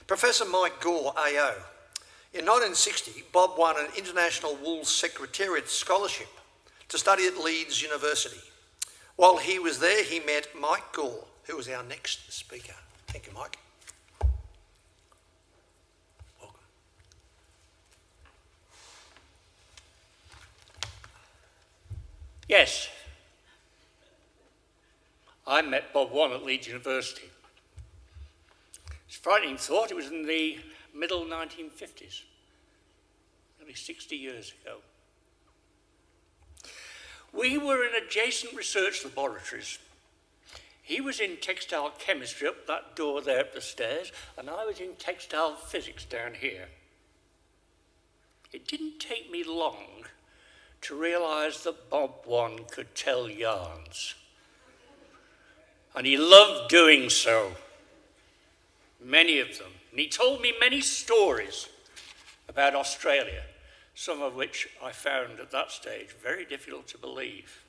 Professor Mike Gore AO. In 1960, Bob won an International Wool Secretariat Scholarship to study at Leeds University. While he was there, he met Mike Gore, who was our next speaker. Thank you, Mike. Welcome. Yes, I met Bob Whan at Leeds University. It's a frightening thought. It was in the middle 1950s, nearly 60 years ago. We were in adjacent research laboratories. He was in textile chemistry up that door there up the stairs, and I was in textile physics down here. It didn't take me long to realise that Bob Whan could tell yarns. And he loved doing so, many of them. And he told me many stories about Australia, some of which I found at that stage very difficult to believe.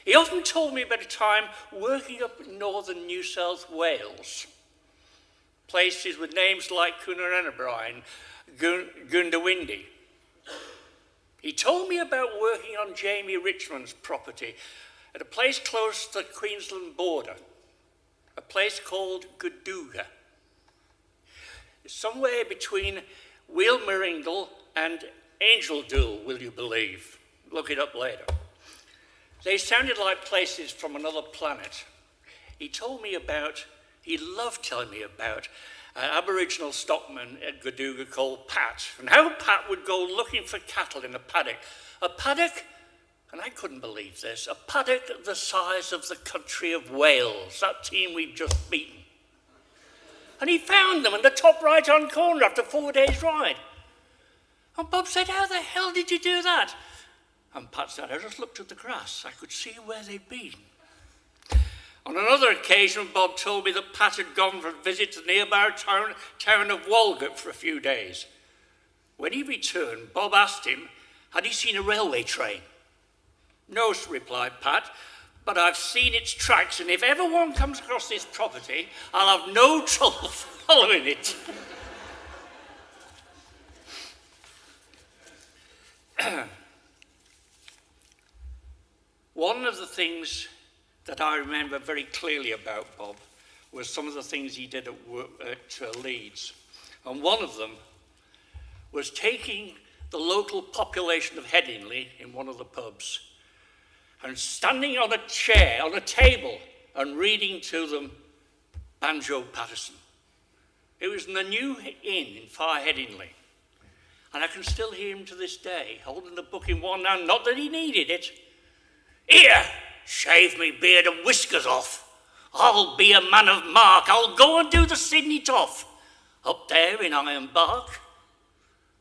He often told me about a time working up in northern New South Wales, places with names like Coonaranabri and Goondiwindi. He told me about working on Jamie Richmond's property at a place close to the Queensland border, a place called Gadooga. Somewhere between Wheelmaringle and Angeldool, will you believe? Look it up later. They sounded like places from another planet. He loved telling me about an Aboriginal stockman at Gadooga called Pat, and how Pat would go looking for cattle in a paddock, and I couldn't believe this, a paddock the size of the country of Wales, that team we've just beaten. And he found them in the top right-hand corner after 4 days' ride. And Bob said, "How the hell did you do that?" And Pat said, "I just looked at the grass. I could see where they'd been." On another occasion, Bob told me that Pat had gone for a visit to the nearby town of Walgett for a few days. When he returned, Bob asked him, had he seen a railway train? "No," replied Pat, "but I've seen its tracks, and if ever one comes across this property, I'll have no trouble following it." One of the things that I remember very clearly about Bob was some of the things he did at Leeds. And one of them was taking the local population of Headingley in one of the pubs and standing on a chair, on a table, and reading to them Banjo Patterson. It was in the New Inn in Far Headingley. And I can still hear him to this day, holding the book in one hand, not that he needed it. "Here, shave me beard and whiskers off. I'll be a man of mark. I'll go and do the Sydney Toff up there in Ironbark.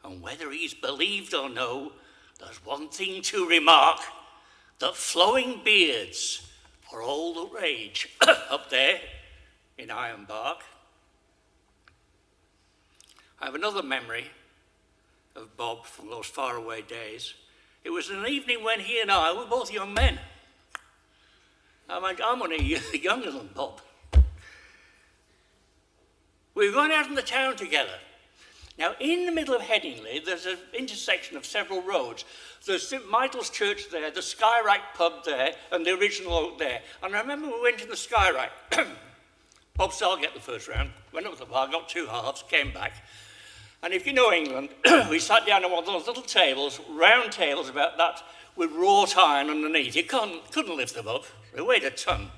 And whether he's believed or no, there's one thing to remark, that flowing beards are all the rage up there in Ironbark." I have another memory of Bob from those faraway days. It was an evening when he and I were both young men. I'm only younger than Bob. We were going out in the town together. Now, in the middle of Headingley, there's an intersection of several roads. There's St Michael's Church there, the Skyrack pub there, and the original oak there. And I remember we went in the Skyrack. Bob said, "I'll get the first round." Went up to the bar, got two halves, came back. And if you know England, we sat down on one of those little tables, round tables about that, with wrought iron underneath. You couldn't lift them up. They weighed a ton.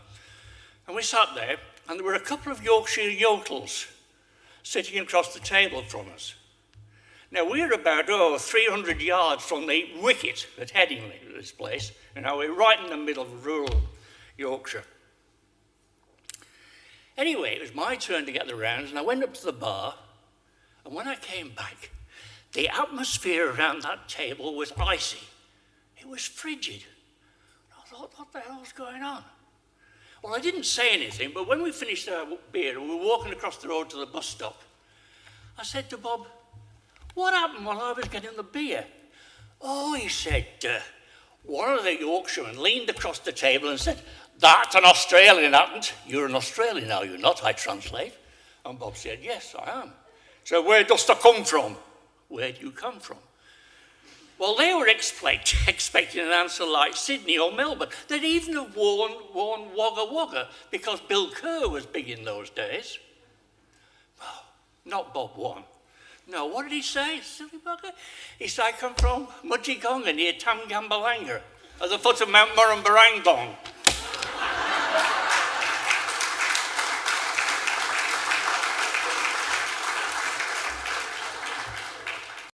And we sat there, and there were a couple of Yorkshire yokels sitting across the table from us. Now, we're about 300 yards from the wicket at Headingley, this place. We're right in the middle of rural Yorkshire. Anyway, it was my turn to get the rounds, and I went up to the bar. And when I came back, the atmosphere around that table was icy. It was frigid. I thought, what the hell was going on? Well, I didn't say anything, but when we finished our beer and we were walking across the road to the bus stop, I said to Bob, "What happened while I was getting the beer?" "Oh," he said, one of the Yorkshiremen leaned across the table and said, "That's an Australian, happened. You're an Australian, are you not, I translate?" And Bob said, yes, I am. So where dost thou come from? Where do you come from? Well, they were expecting an answer like Sydney or Melbourne. They'd even have worn Wagga Wagga because Bill Kerr was big in those days. Oh, not Bob Whan. No, what did he say, silly bugger? He said, I come from Mudgegonga near Tamgambalanga, at the foot of Mount Murrumbarangdong.